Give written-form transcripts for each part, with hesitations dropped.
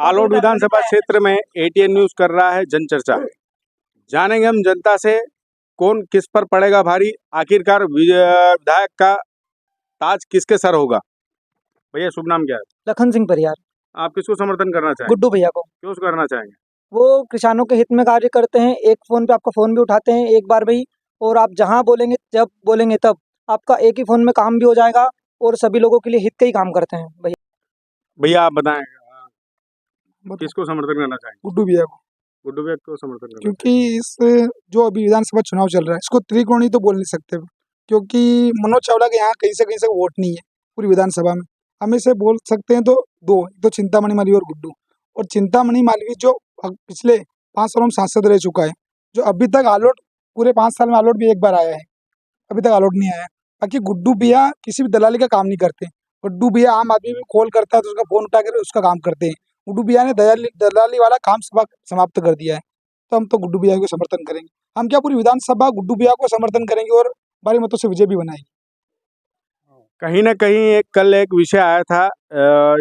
आलोट विधानसभा क्षेत्र में ATN news कर रहा है जनचर्चा। जानेंगे हम जनता से कौन किस पर पड़ेगा भारी, आखिरकार विधायक का ताज किसके सर होगा। भैया शुभ नाम क्या है? लखन सिंह परियार। आप किसको समर्थन करना चाहेंगे? गुड्डू भैया को। क्यों करना चाहेंगे? वो किसानों के हित में कार्य करते हैं, एक फोन पे आपका फोन भी उठाते हैं एक बार भाई, और आप जहां बोलेंगे जब बोलेंगे तब आपका एक ही फोन में काम भी हो जाएगा, और सभी लोगों के लिए हित का ही काम करते हैं भैया। भैया आप बताएं किसको समर्थन करना चाहेंगे? गुड्डू भैया को। गुड्डू भैया को समर्थन करना क्योंकि इस जो अभी विधानसभा चुनाव चल रहा है इसको त्रिकोणीय तो बोल नहीं सकते, क्योंकि मनोज चावला के यहाँ कहीं से वोट नहीं है पूरी विधानसभा में। हम इसे बोल सकते हैं तो दो, एक तो चिंतामणि मालवीय और गुड्डू। और चिंतामणि मालवीय जो पिछले 5 सालों में सांसद रह चुका है, जो अभी तक आलोट पूरे 5 साल में आलोट भी एक बार आया है, अभी तक आलोट नहीं आया। बाकी गुड्डू भैया किसी भी दलाली का काम नहीं करते। गुड्डू भैया आम आदमी भी कॉल करता है तो उसका फोन उठा कर उसका काम करते हैं। गुड्डू भैया ने दलाली वाला काम समाप्त कर दिया है, तो हम तो गुड्डू भैया को समर्थन करेंगे। हम क्या पूरी विधानसभा गुड्डू भैया को समर्थन करेंगे और भारी मतों से विजय भी बनाएंगे। कहीं ना कहीं कल एक विषय आया था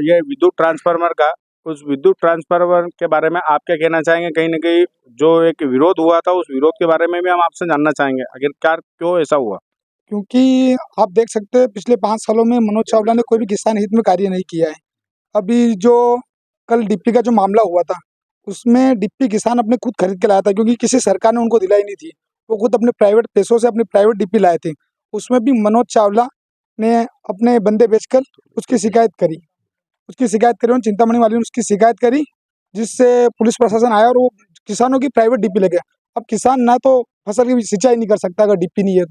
ये विद्युत ट्रांसफार्मर का। उस विद्युत ट्रांसफार्मर के बारे में आप क्या कहना चाहेंगे? कहीं ना कहीं जो एक विरोध हुआ था उस विरोध के बारे में भी हम आपसे जानना चाहेंगे, आखिरकार क्यों ऐसा हुआ? क्योंकि आप देख सकते हैं पिछले 5 सालों में मनोज चावला ने कोई भी किसान हित में कार्य नहीं किया है। अभी जो कल डिप्पी का जो मामला हुआ था उसमें डिप्पी किसान अपने खुद खरीद के लाया था, क्योंकि किसी सरकार ने उनको दिलाई नहीं थी। वो खुद अपने प्राइवेट पैसों से अपनी प्राइवेट डिप्पी लाए थे। उसमें भी मनोज चावला ने अपने बंदे बेचकर उसकी शिकायत करी और चिंतामणि वाली ने उसकी शिकायत करी, जिससे पुलिस प्रशासन आया और वो किसानों की प्राइवेट डिप्पी ले गया। अब किसान ना तो फसल की सिंचाई नहीं कर सकता अगर डिप्पी नहीं है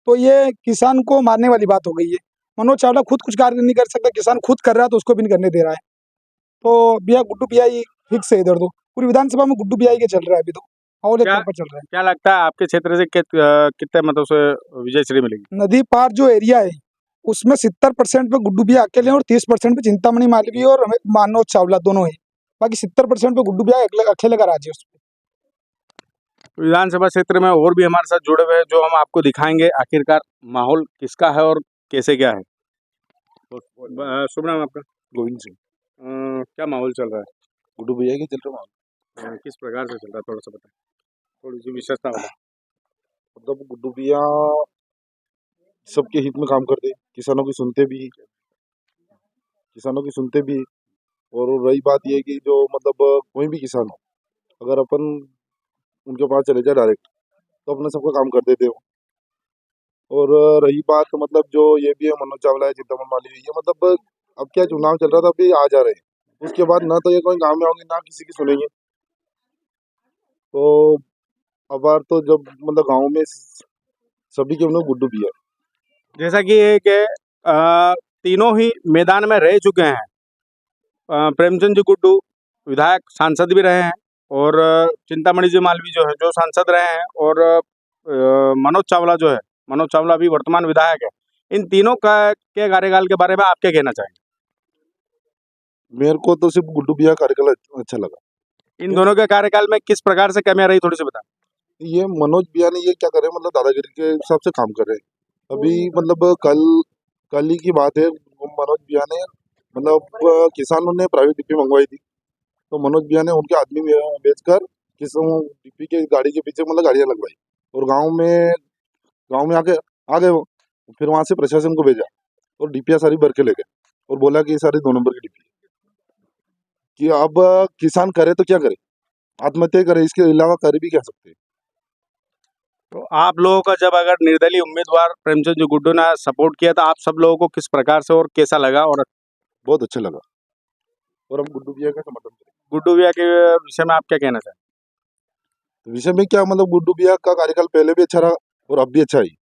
तो ये किसान को मारने वाली बात हो गई है। मनोज चावला खुद कुछ कार्य नहीं कर सकता, किसान खुद कर रहा है तो उसको भी नहीं करने दे रहा है। तो भैया गुड्डू भैया ही फिक्स है इधर, तो पूरी विधानसभा में गुड्डू भैया के चल रहा है अभी तो, और एक पर चल रहा है। क्या लगता है आपके क्षेत्र से कितने मतों से विजय श्री मिलेगी? नदी पार जो एरिया है उसमें 70% पे गुड्डू भैया अकेले और 30% पे चिंतामणि मालवीय और मनोज चावला दोनों है। बाकी 70% पे गुड्डू भैया अकेले का राज है उसमें। विधानसभा क्षेत्र में और भी हमारे साथ जुड़े हुए हैं जो हम आपको दिखाएंगे आखिरकार माहौल किसका है और कैसे क्या है। शुभ नाम आपका? गोविंद सिंह। क्या माहौल चल रहा है? गुड्डू भैया के चल रहा माहौल किस प्रकार से चल रहा है, थोड़ा सा बताएं, थोड़ी सी विशेषता बताएं। मतलब गुड्डू भैया सबके हित में काम करते, किसानों की सुनते भी। और रही बात यह कि जो मतलब कोई भी किसान हो, अगर अपन उनके पास चले जाए डायरेक्ट तो अपने सबका काम कर देते हो। और रही बात मतलब जो ये भी है मनोज चावला है, चिंतामणि मालवीय, ये मतलब अब क्या चुनाव चल रहा था अभी आ जा रहे हैं, उसके बाद ना तो ये कोई गाँव में होंगे ना किसी की सुनेंगे। तो अब बार तो जब मतलब गाँव में सभी के उन्हें गुड्डू भैया, जैसा कि तीनों ही मैदान में रह चुके हैं। प्रेमचंद जी गुड्डू विधायक सांसद भी रहे हैं, और चिंतामणि जी मालवीय जो है जो सांसद रहे हैं, और मनोज चावला भी वर्तमान विधायक है। इन तीनों के कार्यकाल के बारे में आप क्या कहना चाहेंगे? मेरे को तो सिर्फ गुड्डू भैया कार्यकाल अच्छा लगा। इन दोनों के कार्यकाल में किस प्रकार से कमियां रही, थोड़ी सी बताएं। ये मनोज भैया ने ये क्या करे, मतलब दादागिरी के हिसाब से काम कर रहे हैं। अभी मतलब कल ही की बात है, मनोज भैया ने मतलब किसानों ने प्राइवेट डिप्पी मंगवाई थी, तो मनोज भैया ने उनके आदमी बेचकर किसानों डिप्पी के गाड़ी के पीछे मतलब गाड़ियां लगवाई, और गाँव में आ गए वो। फिर वहां से प्रशासन को भेजा और डिप्पियां सारी भर के ले गए और बोला कि ये सारी 2 नंबर की डिप्पी कि अब किसान करे तो क्या करे, आत्महत्या करे, इसके अलावा कर भी क्या सकते हैं। तो आप लोगों का जब अगर निर्दलीय उम्मीदवार प्रेमचंद जी गुड्डू ने सपोर्ट किया तो आप सब लोगों को किस प्रकार से और कैसा लगा? और बहुत अच्छा लगा, और हम गुड्डू भैया का समर्थन करें। गुड्डू भैया के विषय में आप क्या कहना चाहेंगे? विषय में क्या मतलब गुड्डू भैया का कार्यकाल पहले भी अच्छा रहा और अब भी अच्छा है।